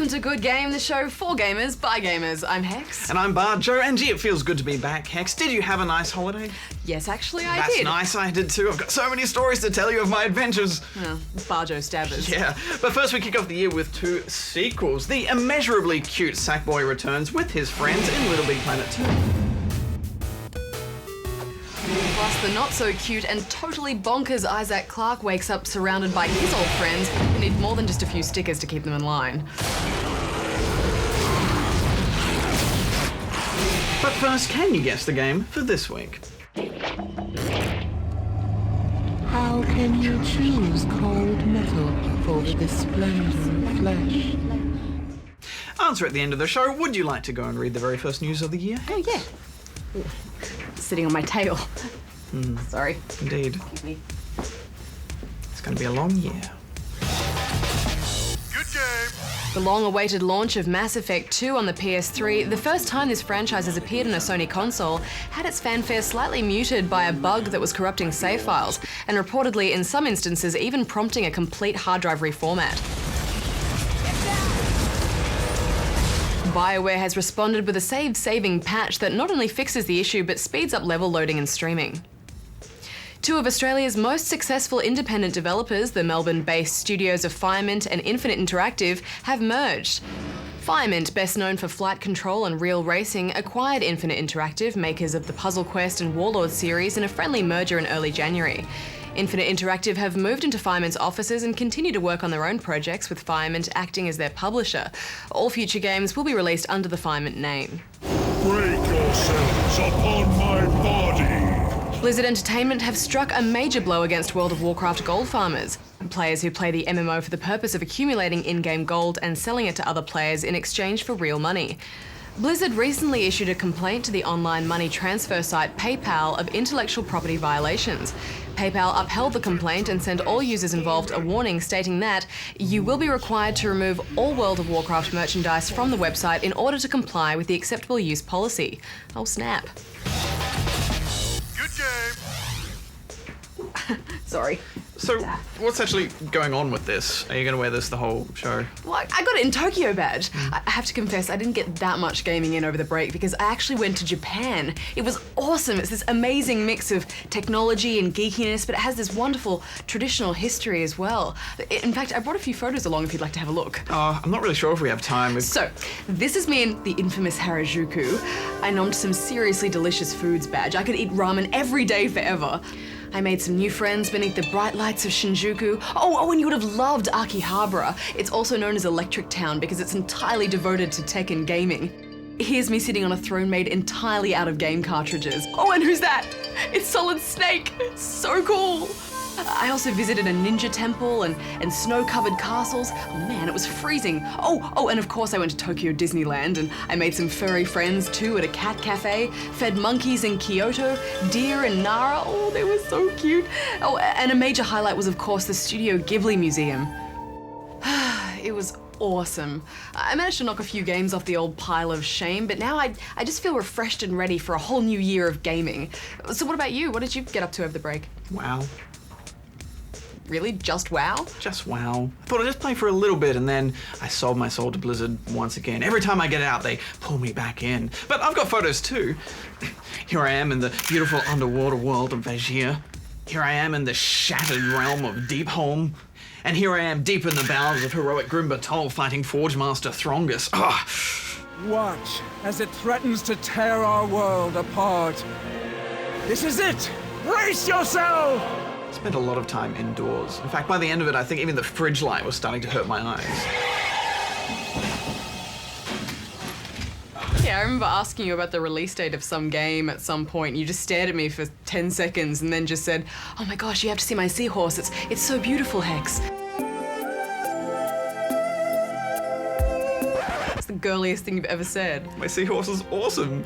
to Good Game, the show for gamers by gamers. I'm Hex. And I'm Barjo, and gee, it feels good to be back. Hex, did you have a nice holiday? Yes, actually I That's did. Nice, I did too. I've got so many stories to tell you of my adventures. Oh, Barjo stabbers. Yeah, but first we kick off the year with 2 sequels. The immeasurably cute Sackboy returns with his friends in LittleBigPlanet 2. Plus, the not-so-cute and totally bonkers Isaac Clarke wakes up surrounded by his old friends who need more than just a few stickers to keep them in line. But first, can you guess the game for this week? How can you choose cold metal for the splendor of flesh? Answer at the end of the show. Would you like to go and read the very first news of the year? Oh, yeah. Ooh, sitting on my tail. Sorry. Indeed. Excuse me. It's going to be a long year. Good game. The long-awaited launch of Mass Effect 2 on the PS3, the first time this franchise has appeared on a Sony console, had its fanfare slightly muted by a bug that was corrupting save files, and reportedly, in some instances, even prompting a complete hard drive reformat. BioWare has responded with a saving patch that not only fixes the issue, but speeds up level loading and streaming. 2 of Australia's most successful independent developers, the Melbourne-based studios of Firemint and Infinite Interactive, have merged. Firemint, best known for Flight Control and Real Racing, acquired Infinite Interactive, makers of the Puzzle Quest and Warlord series, in a friendly merger in early January. Infinite Interactive have moved into Firemint's offices and continue to work on their own projects, with Firemint acting as their publisher. All future games will be released under the Firemint name. Break yourselves upon my body. Blizzard Entertainment have struck a major blow against World of Warcraft gold farmers, players who play the MMO for the purpose of accumulating in-game gold and selling it to other players in exchange for real money. Blizzard recently issued a complaint to the online money transfer site PayPal of intellectual property violations. PayPal upheld the complaint and sent all users involved a warning stating that you will be required to remove all World of Warcraft merchandise from the website in order to comply with the acceptable use policy. Oh snap. Good game. Sorry. So, what's actually going on with this? Are you going to wear this the whole show? Well, I got it in Tokyo badge. I have to confess, I didn't get that much gaming in over the break because I actually went to Japan. It was awesome. It's this amazing mix of technology and geekiness, but it has this wonderful traditional history as well. In fact, I brought a few photos along if you'd like to have a look. I'm not really sure if we have time. So, this is me in the infamous Harajuku. I nommed some seriously delicious foods badge. I could eat ramen every day forever. I made some new friends beneath the bright lights of Shinjuku. Oh, and you would have loved Akihabara. It's also known as Electric Town because it's entirely devoted to tech and gaming. Here's me sitting on a throne made entirely out of game cartridges. Oh, and who's that? It's Solid Snake. So cool. I also visited a ninja temple and snow-covered castles. Oh man, it was freezing. Oh, and of course I went to Tokyo Disneyland and I made some furry friends too at a cat cafe, fed monkeys in Kyoto, deer in Nara. Oh, they were so cute. Oh, and a major highlight was of course the Studio Ghibli Museum. It was awesome. I managed to knock a few games off the old pile of shame, but now I just feel refreshed and ready for a whole new year of gaming. So what about you? What did you get up to over the break? Wow. Really? Just WoW? Just wow. I thought I'd just play for a little bit and then I sold my soul to Blizzard once again. Every time I get out, they pull me back in. But I've got photos too. Here I am in the beautiful underwater world of Vajir. Here I am in the shattered realm of Deepholm. And here I am deep in the bowels of heroic Grimbatol fighting Forge Master Throngus. Watch as it threatens to tear our world apart. This is it! Brace yourself! Spent a lot of time indoors. In fact, by the end of it, I think even the fridge light was starting to hurt my eyes. Yeah, I remember asking you about the release date of some game at some point. You just stared at me for 10 seconds and then just said, "Oh my gosh, you have to see my seahorse. It's so beautiful, Hex." It's the girliest thing you've ever said. My seahorse is awesome.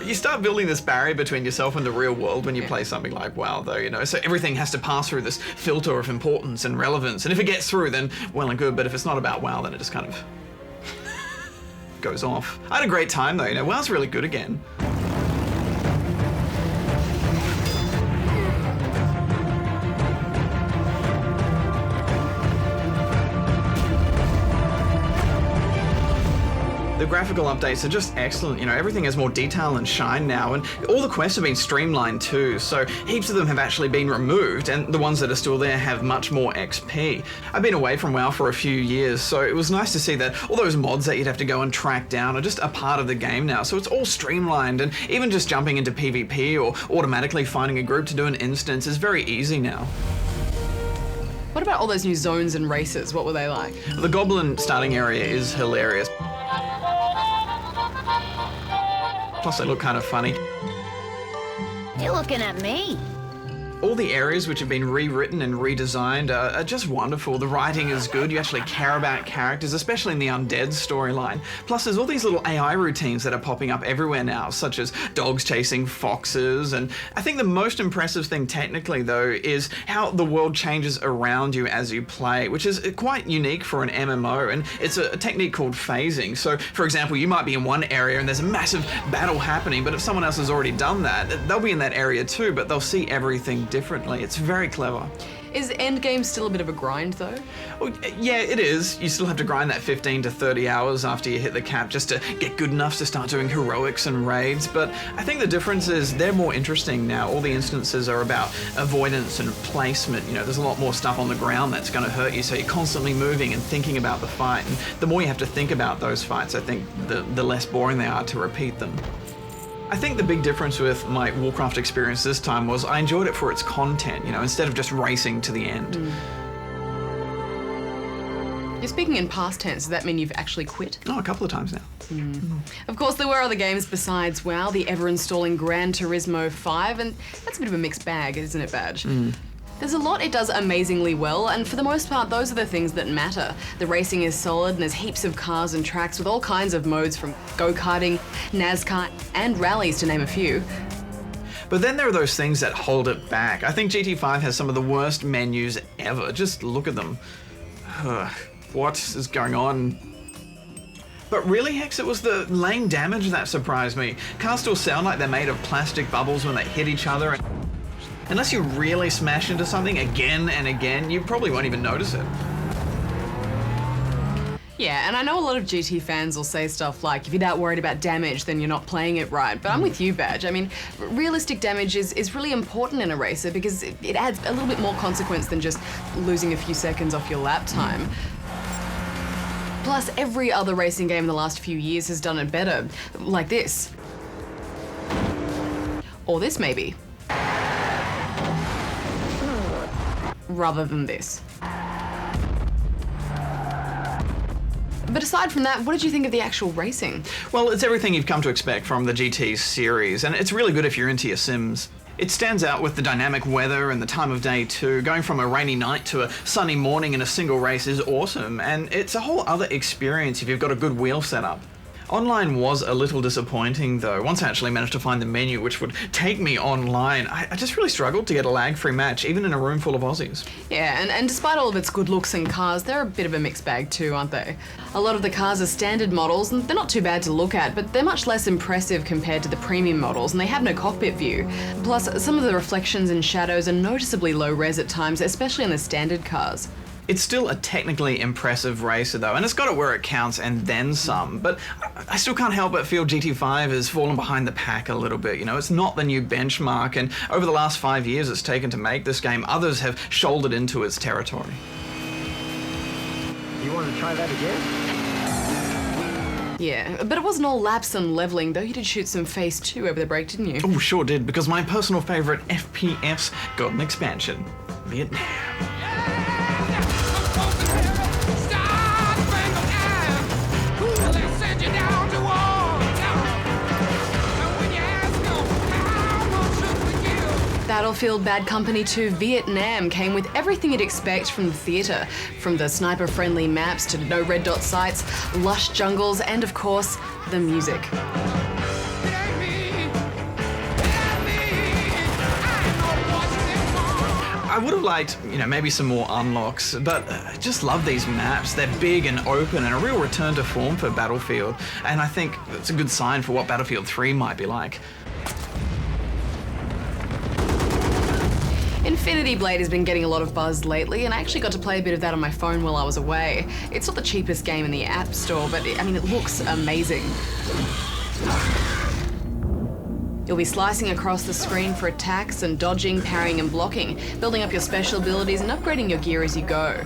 You start building this barrier between yourself and the real world when you play something like WoW, though, you know, so everything has to pass through this filter of importance and relevance, and if it gets through, then well and good, but if it's not about WoW, then it just kind of goes off. I had a great time, though, you know, WoW's really good again. graphical updates are just excellent. Everything has more detail and shine now, and all the quests have been streamlined too, so heaps of them have actually been removed, and the ones that are still there have much more XP. I've been away from WoW for a few years, so it was nice to see that all those mods that you'd have to go and track down are just a part of the game now, so it's all streamlined, and even just jumping into PvP or automatically finding a group to do an instance is very easy now. What about all those new zones and races? What were they like? The Goblin starting area is hilarious. Plus they look kind of funny. You're looking at me. All the areas which have been rewritten and redesigned are just wonderful. The writing is good, you actually care about characters, especially in the undead storyline. Plus there's all these little AI routines that are popping up everywhere now, such as dogs chasing foxes, and I think the most impressive thing technically though is how the world changes around you as you play, which is quite unique for an MMO, and it's a technique called phasing. So for example, you might be in one area and there's a massive battle happening, but if someone else has already done that, they'll be in that area too, but they'll see everything differently. It's very clever. Is endgame still a bit of a grind though? Well, yeah, it is. You still have to grind that 15 to 30 hours after you hit the cap just to get good enough to start doing heroics and raids, but I think the difference is they're more interesting now. All the instances are about avoidance and placement. There's a lot more stuff on the ground that's going to hurt you, so you're constantly moving and thinking about the fight, and the more you have to think about those fights, I think the less boring they are to repeat them. I think the big difference with my Warcraft experience this time was I enjoyed it for its content, instead of just racing to the end. You're speaking in past tense, does that mean you've actually quit? Oh, a couple of times now. Of course, there were other games besides WoW, the ever-installing Gran Turismo 5, and that's a bit of a mixed bag, isn't it, Badge? There's a lot it does amazingly well, and for the most part, those are the things that matter. The racing is solid, and there's heaps of cars and tracks with all kinds of modes from go-karting, NASCAR, and rallies, to name a few. But then there are those things that hold it back. I think GT5 has some of the worst menus ever. Just look at them. What is going on? But really, Hex, it was the lane damage that surprised me. Cars still sound like they're made of plastic bubbles when they hit each other. Unless you really smash into something again and again, you probably won't even notice it. Yeah, and I know a lot of GT fans will say stuff like, if you're that worried about damage, then you're not playing it right. But I'm with you, Badge. I mean, realistic damage is really important in a racer because it adds a little bit more consequence than just losing a few seconds off your lap time. Plus, every other racing game in the last few years has done it better. Like this. Or this, maybe. Rather than this. But aside from that, what did you think of the actual racing? Well, it's everything you've come to expect from the GT series, and it's really good if you're into your sims. It stands out with the dynamic weather and the time of day too. Going from a rainy night to a sunny morning in a single race is awesome, and it's a whole other experience if you've got a good wheel setup. Online was a little disappointing though. Once I actually managed to find the menu which would take me online, I just really struggled to get a lag-free match, even in a room full of Aussies. Yeah, and despite all of its good looks and cars, they're a bit of a mixed bag too, aren't they? A lot of the cars are standard models, and they're not too bad to look at, but they're much less impressive compared to the premium models, and they have no cockpit view. Plus, some of the reflections and shadows are noticeably low res at times, especially on the standard cars. It's still a technically impressive racer though, and it's got it where it counts and then some, but I still can't help but feel GT5 has fallen behind the pack a little bit. It's not the new benchmark, and over the last 5 years it's taken to make this game, others have shouldered into its territory. You want to try that again? Yeah, but it wasn't all laps and leveling, though. You did shoot some Phase 2 over the break, didn't you? Oh, sure did, because my personal favorite FPS got an expansion. Vietnam. Battlefield Bad Company 2 Vietnam came with everything you'd expect from the theatre, from the sniper-friendly maps to no red dot sights, lush jungles, and of course, the music. I would have liked, maybe some more unlocks, but I just love these maps. They're big and open and a real return to form for Battlefield, and I think it's a good sign for what Battlefield 3 might be like. Infinity Blade has been getting a lot of buzz lately, and I actually got to play a bit of that on my phone while I was away. It's not the cheapest game in the App Store, but it looks amazing. You'll be slicing across the screen for attacks and dodging, parrying and blocking, building up your special abilities and upgrading your gear as you go.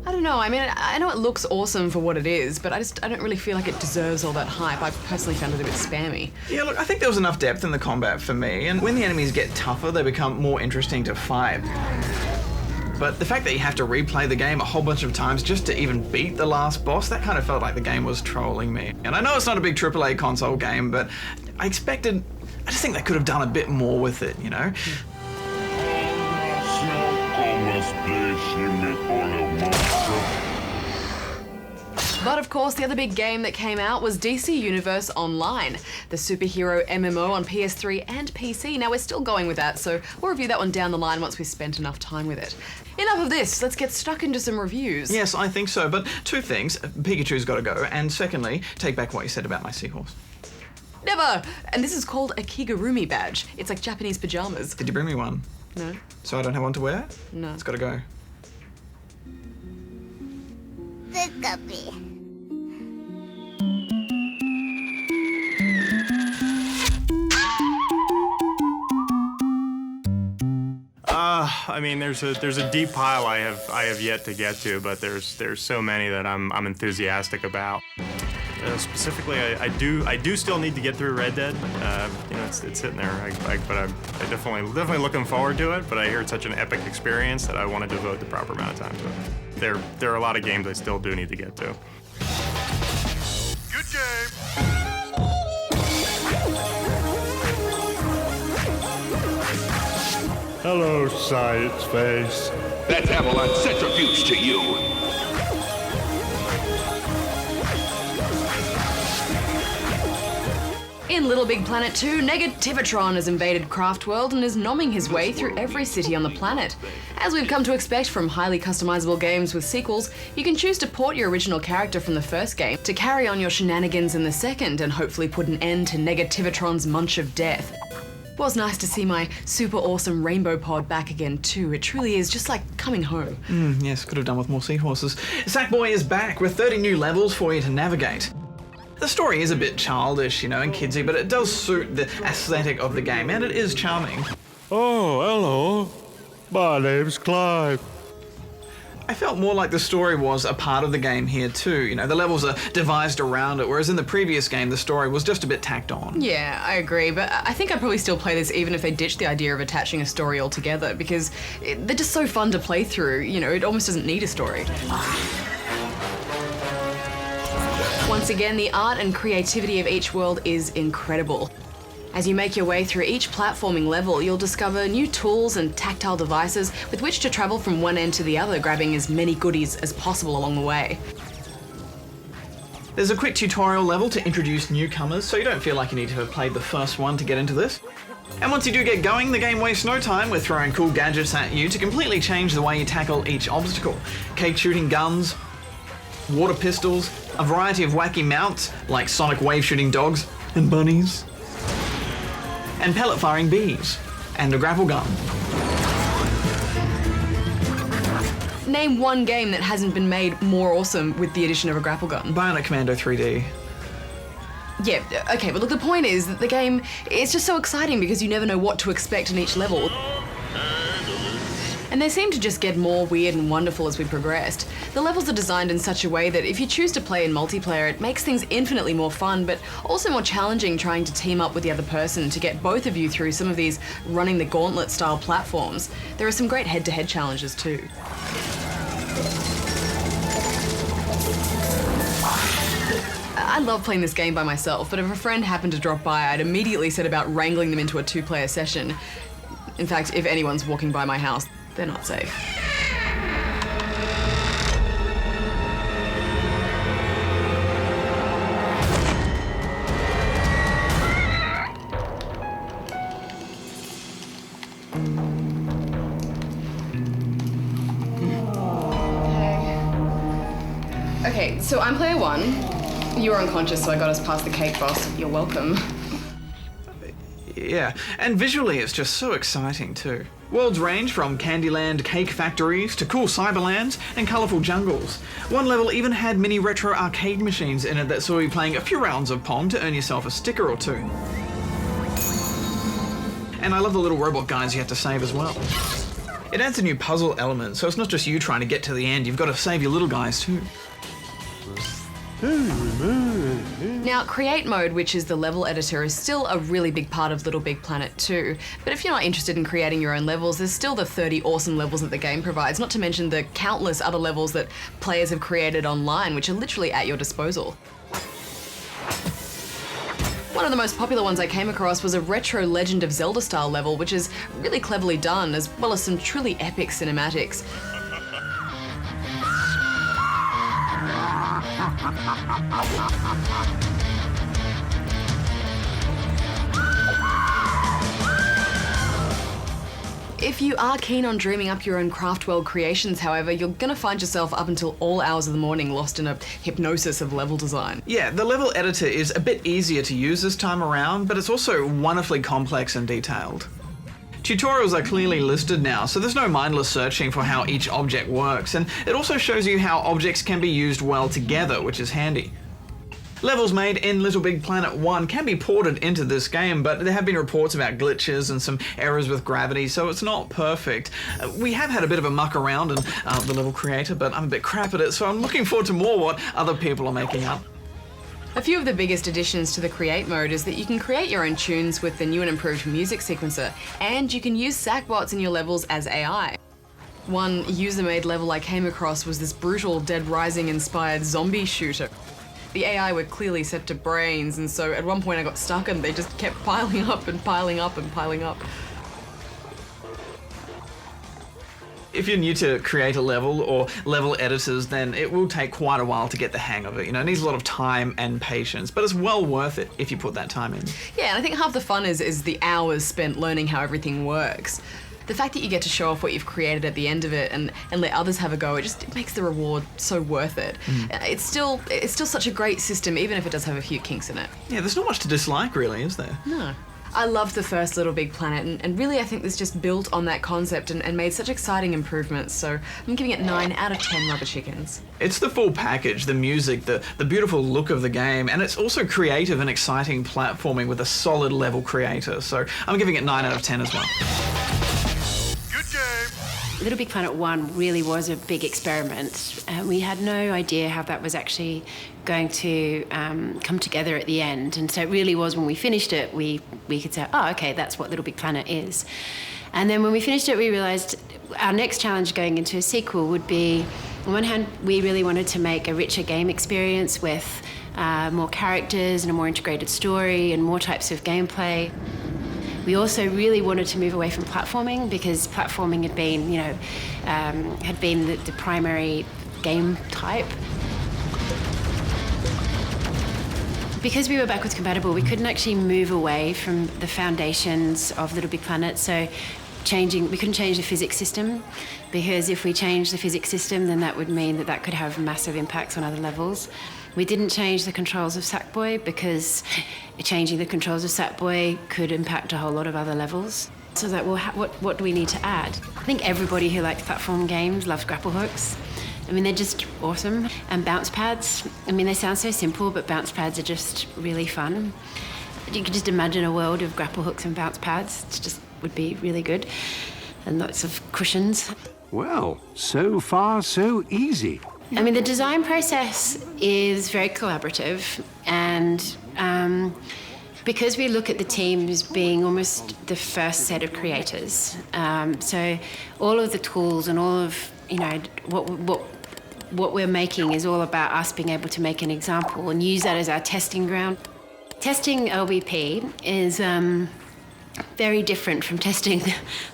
I don't know, I know it looks awesome for what it is, but I don't really feel like it deserves all that hype. I personally found it a bit spammy. Yeah, look, I think there was enough depth in the combat for me, and when the enemies get tougher, they become more interesting to fight. But the fact that you have to replay the game a whole bunch of times just to even beat the last boss, that kind of felt like the game was trolling me. And I know it's not a big AAA console game, but I just think they could have done a bit more with it, you know? But of course, the other big game that came out was DC Universe Online, the superhero MMO on PS3 and PC. Now, we're still going with that, so we'll review that one down the line once we've spent enough time with it. Enough of this, let's get stuck into some reviews. Yes, I think so, but two things. Pikachu's got to go, and secondly, take back what you said about my seahorse. Never! And this is called a Kigurumi badge. It's like Japanese pajamas. Did you bring me one? No. So I don't have one to wear? No. It's got to go. The guppy. There's a deep pile I have yet to get to, but there's so many that I'm enthusiastic about. Specifically, I do still need to get through Red Dead. It's sitting there, but I'm definitely looking forward to it. But I hear it's such an epic experience that I want to devote the proper amount of time to it. There are a lot of games I still do need to get to. Good game. Hello, Science Face. That's Avalon Centrifuge to you. In LittleBigPlanet 2, Negativitron has invaded Craftworld and is nomming his way through every city on the planet. As we've come to expect from highly customizable games with sequels, you can choose to port your original character from the first game to carry on your shenanigans in the second and hopefully put an end to Negativitron's munch of death. It was nice to see my super awesome rainbow pod back again too. It truly is just like coming home. Yes, could have done with more seahorses. Sackboy is back with 30 new levels for you to navigate. The story is a bit childish, and kidsy, but it does suit the aesthetic of the game, and it is charming. Oh, hello. My name's Clive. I felt more like the story was a part of the game here too. The levels are devised around it, whereas in the previous game, the story was just a bit tacked on. Yeah, I agree, but I think I'd probably still play this even if they ditched the idea of attaching a story altogether, because they're just so fun to play through. It almost doesn't need a story. Once again, the art and creativity of each world is incredible. As you make your way through each platforming level, you'll discover new tools and tactile devices with which to travel from one end to the other, grabbing as many goodies as possible along the way. There's a quick tutorial level to introduce newcomers, so you don't feel like you need to have played the first one to get into this. And once you do get going, the game wastes no time with throwing cool gadgets at you to completely change the way you tackle each obstacle. Cake shooting guns, water pistols, a variety of wacky mounts like sonic wave shooting dogs and bunnies, and pellet firing bees, and a grapple gun. Name one game that hasn't been made more awesome with the addition of a grapple gun. Bionic Commando 3D. Yeah, okay, but look, the point is that the game, it's just so exciting because you never know what to expect in each level. And they seem to just get more weird and wonderful as we progressed. The levels are designed in such a way that if you choose to play in multiplayer, it makes things infinitely more fun, but also more challenging trying to team up with the other person to get both of you through some of these running the gauntlet style platforms. There are some great head-to-head challenges too. I love playing this game by myself, but if a friend happened to drop by, I'd immediately set about wrangling them into a two-player session. In fact, if anyone's walking by my house, they're not safe. Okay, so I'm player one. You were unconscious, so I got us past the cake boss. You're welcome. Yeah, and visually it's just so exciting too. Worlds range from Candyland cake factories to cool cyberlands and colourful jungles. One level even had mini retro arcade machines in it that saw you playing a few rounds of Pong to earn yourself a sticker or two. And I love the little robot guys you have to save as well. It adds a new puzzle element, so it's not just you trying to get to the end, you've got to save your little guys too. Now, create mode, which is the level editor, is still a really big part of LittleBigPlanet too. But if you're not interested in creating your own levels, there's still the 30 awesome levels that the game provides, not to mention the countless other levels that players have created online, which are literally at your disposal. One of the most popular ones I came across was a retro Legend of Zelda style level, which is really cleverly done, as well as some truly epic cinematics. If you are keen on dreaming up your own craft world creations, however, you're gonna find yourself up until all hours of the morning lost in a hypnosis of level design. Yeah, the level editor is a bit easier to use this time around, but it's also wonderfully complex and detailed. Tutorials are clearly listed now, so there's no mindless searching for how each object works, and it also shows you how objects can be used well together, which is handy. Levels made in LittleBigPlanet 1 can be ported into this game, but there have been reports about glitches and some errors with gravity, so it's not perfect. We have had a bit of a muck around in the level creator, but I'm a bit crap at it, so I'm looking forward to more what other people are making up. A few of the biggest additions to the create mode is that you can create your own tunes with the new and improved music sequencer, and you can use sackbots in your levels as AI. One user-made level I came across was this brutal Dead Rising-inspired zombie shooter. The AI were clearly set to brains, and so at one point I got stuck and they just kept piling up and piling up and piling up. If you're new to create a level or level editors, then it will take quite a while to get the hang of it. You know, it needs a lot of time and patience, but it's well worth it if you put that time in. Yeah, and I think half the fun is the hours spent learning how everything works. The fact that you get to show off what you've created at the end of it and let others have a go, it makes the reward so worth it. It's still such a great system, even if it does have a few kinks in it. Yeah, there's not much to dislike really, is there? No. I loved the first LittleBigPlanet, and really I think this just built on that concept and made such exciting improvements, so I'm giving it 9 out of 10 rubber chickens. It's the full package, the music, the beautiful look of the game, and it's also creative and exciting platforming with a solid level creator, so I'm giving it 9 out of 10 as well. LittleBigPlanet 1 really was a big experiment. We had no idea how that was actually going to come together at the end. And so it really was, when we finished it, we could say, oh, okay, that's what LittleBigPlanet is. And then when we finished it, we realized our next challenge going into a sequel would be, on one hand, we really wanted to make a richer game experience with more characters and a more integrated story and more types of gameplay. We also really wanted to move away from platforming, because platforming had been, the primary game type. Because we were backwards compatible, we couldn't actually move away from the foundations of LittleBigPlanet, so we couldn't change the physics system, because if we changed the physics system, then that would mean that could have massive impacts on other levels. We didn't change the controls of Sackboy, because changing the controls of Sackboy could impact a whole lot of other levels. So I was like, well, what do we need to add? I think everybody who likes platform games loves grapple hooks. I mean, they're just awesome. And bounce pads. I mean, they sound so simple, but bounce pads are just really fun. You could just imagine a world of grapple hooks and bounce pads. It just would be really good. And lots of cushions. Well, so far so easy. I mean, the design process is very collaborative, and because we look at the team as being almost the first set of creators, so all of the tools and all of what we're making is all about us being able to make an example and use that as our testing ground. Testing LBP is very different from testing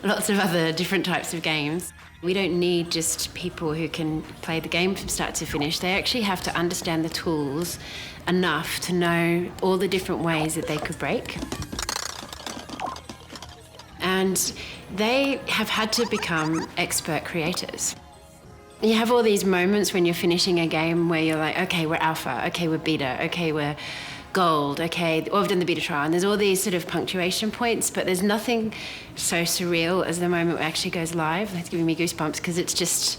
lots of other different types of games. We don't need just people who can play the game from start to finish. They actually have to understand the tools enough to know all the different ways that they could break. And they have had to become expert creators. You have all these moments when you're finishing a game where you're like, okay, we're alpha, okay, we're beta, okay, we're gold, okay, or I've done the beta trial, and there's all these sort of punctuation points, but there's nothing so surreal as the moment it actually goes live. It's giving me goosebumps because it's just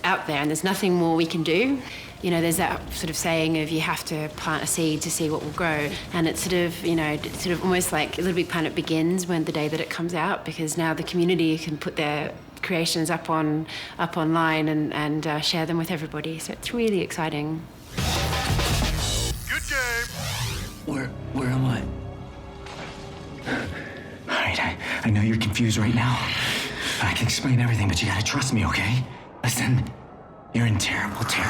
out there and there's nothing more we can do. You know, there's that sort of saying of you have to plant a seed to see what will grow, and it's sort of almost like Little Big Planet begins when the day that it comes out, because now the community can put their creations up online and share them with everybody. So it's really exciting. Good game. Where am I? All right, I know you're confused right now. I can explain everything, but you gotta trust me, okay? Listen, you're in terrible danger.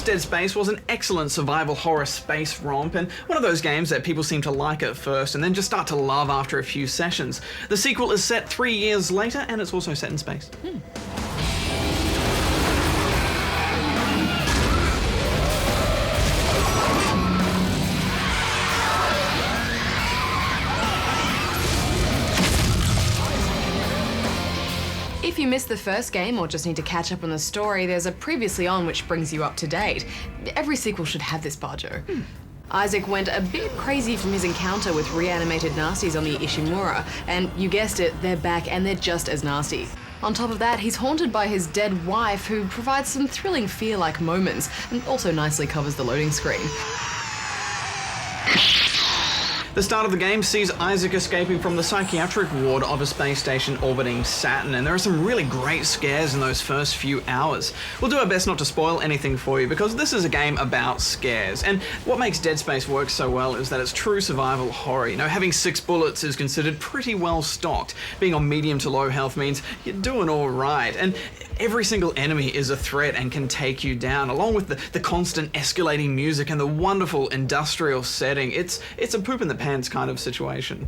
Dead Space was an excellent survival horror space romp, and one of those games that people seem to like at first and then just start to love after a few sessions. The sequel is set 3 years later, and it's also set in space. If you missed the first game or just need to catch up on the story, there's a previously on which brings you up to date. Every sequel should have this, Barjo. Isaac went a bit crazy from his encounter with reanimated nasties on the Ishimura, and you guessed it, they're back and they're just as nasty. On top of that, he's haunted by his dead wife, who provides some thrilling fear-like moments and also nicely covers the loading screen. The start of the game sees Isaac escaping from the psychiatric ward of a space station orbiting Saturn, and there are some really great scares in those first few hours. We'll do our best not to spoil anything for you, because this is a game about scares, and what makes Dead Space work so well is that it's true survival horror. You know, having 6 bullets is considered pretty well stocked. Being on medium to low health means you're doing all right, and every single enemy is a threat and can take you down, along with the constant escalating music and the wonderful industrial setting. It's a poop in the pants kind of situation.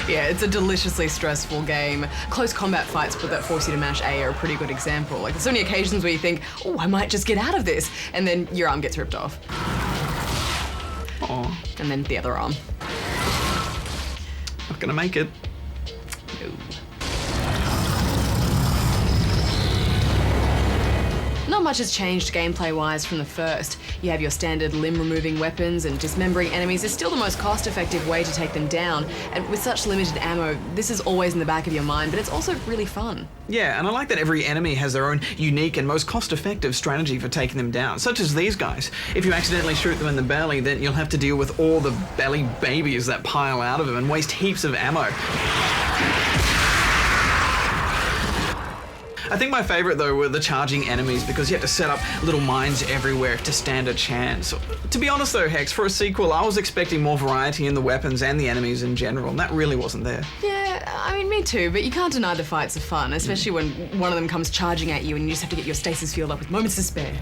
Yeah, it's a deliciously stressful game. Close combat fights that force you to mash A are a pretty good example. Like, there's so many occasions where you think, oh, I might just get out of this, and then your arm gets ripped off. Aww. And then the other arm. Not gonna make it. No. Not much has changed gameplay-wise from the first. You have your standard limb-removing weapons, and dismembering enemies is still the most cost-effective way to take them down. And with such limited ammo, this is always in the back of your mind, but it's also really fun. Yeah, and I like that every enemy has their own unique and most cost-effective strategy for taking them down, such as these guys. If you accidentally shoot them in the belly, then you'll have to deal with all the belly babies that pile out of them and waste heaps of ammo. I think my favourite though were the charging enemies, because you had to set up little mines everywhere to stand a chance. To be honest though, Hex, for a sequel I was expecting more variety in the weapons and the enemies in general, and that really wasn't there. Yeah, I mean, me too, but you can't deny the fights are fun, especially when one of them comes charging at you and you just have to get your stasis field up with moments to spare.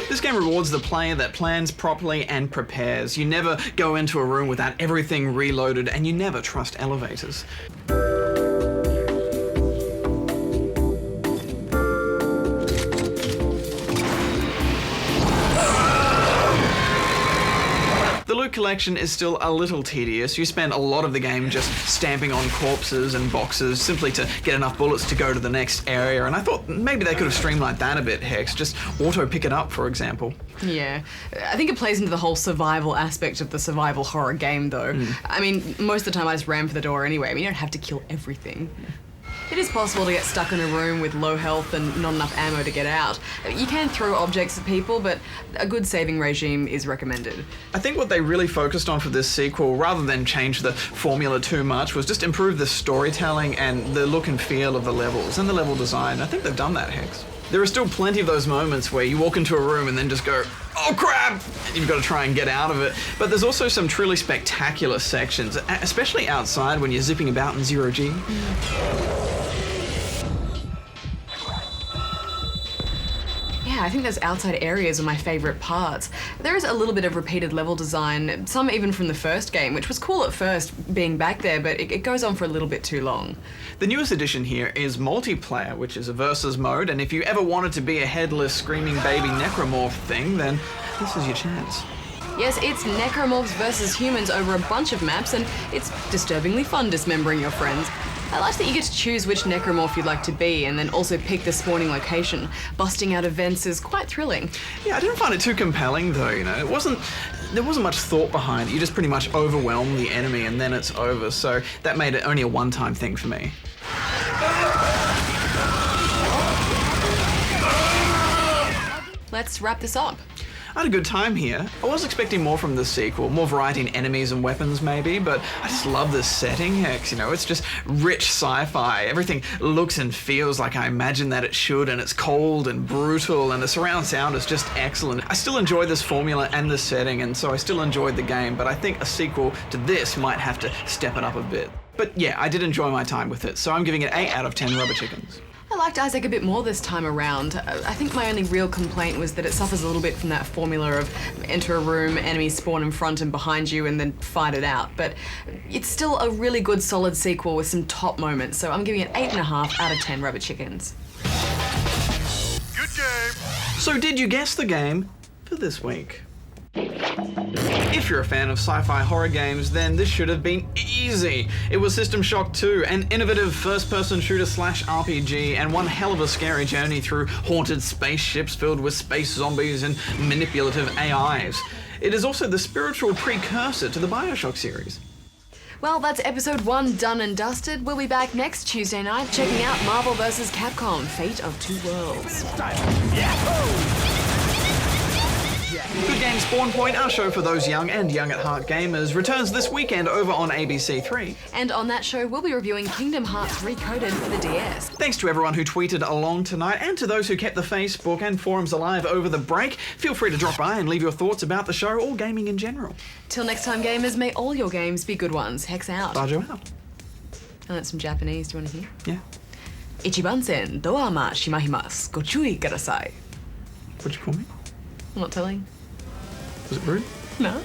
This game rewards the player that plans properly and prepares. You never go into a room without everything reloaded, and you never trust elevators. The loot collection is still a little tedious. You spend a lot of the game just stamping on corpses and boxes simply to get enough bullets to go to the next area, and I thought maybe they could have streamlined that a bit, Hex. Just auto pick it up, for example. Yeah, I think it plays into the whole survival aspect of the survival horror game though. I mean, most of the time I just ram for the door anyway. I mean, you don't have to kill everything. It is possible to get stuck in a room with low health and not enough ammo to get out. You can throw objects at people, but a good saving regime is recommended. I think what they really focused on for this sequel, rather than change the formula too much, was just improve the storytelling and the look and feel of the levels and the level design. I think they've done that, Hex. There are still plenty of those moments where you walk into a room and then just go, oh crap! And you've got to try and get out of it. But there's also some truly spectacular sections, especially outside when you're zipping about in 0G. Yeah, I think those outside areas are my favourite parts. There is a little bit of repeated level design, some even from the first game, which was cool at first, being back there, but it goes on for a little bit too long. The newest addition here is multiplayer, which is a versus mode, and if you ever wanted to be a headless, screaming baby necromorph thing, then this is your chance. Yes, it's necromorphs versus humans over a bunch of maps, and it's disturbingly fun dismembering your friends. I like that you get to choose which necromorph you'd like to be and then also pick the spawning location. Busting out events is quite thrilling. Yeah, I didn't find it too compelling though, you know. There wasn't much thought behind it. You just pretty much overwhelm the enemy and then it's over, so that made it only a one-time thing for me. Let's wrap this up. I had a good time here. I was expecting more from this sequel, more variety in enemies and weapons maybe, but I just love this setting, Hex, you know, it's just rich sci-fi. Everything looks and feels like I imagine that it should, and it's cold and brutal, and the surround sound is just excellent. I still enjoy this formula and this setting, and so I still enjoyed the game, but I think a sequel to this might have to step it up a bit. But yeah, I did enjoy my time with it, so I'm giving it 8 out of 10 rubber chickens. I liked Isaac a bit more this time around. I think my only real complaint was that it suffers a little bit from that formula of enter a room, enemies spawn in front and behind you, and then fight it out. But it's still a really good, solid sequel with some top moments, so I'm giving it 8.5 out of 10 rubber chickens. Good game. So did you guess the game for this week? If you're a fan of sci-fi horror games, then this should have been easy. It was System Shock 2, an innovative first-person shooter slash RPG, and one hell of a scary journey through haunted spaceships filled with space zombies and manipulative AIs. It is also the spiritual precursor to the BioShock series. Well, that's episode 1 done and dusted. We'll be back next Tuesday night checking out Marvel vs. Capcom, Fate of Two Worlds. Good Game Spawn Point, our show for those young and young at heart gamers, returns this weekend over on ABC3. And on that show, we'll be reviewing Kingdom Hearts Recoded for the DS. Thanks to everyone who tweeted along tonight, and to those who kept the Facebook and forums alive over the break. Feel free to drop by and leave your thoughts about the show or gaming in general. Till next time, gamers, may all your games be good ones. Hex out. Bajo out. I learned some Japanese. Do you want to hear? Yeah. Ichiban-sen, doama shimahimasu. Gochui kudasai. What'd you call me? I'm not telling. Was it rude? No.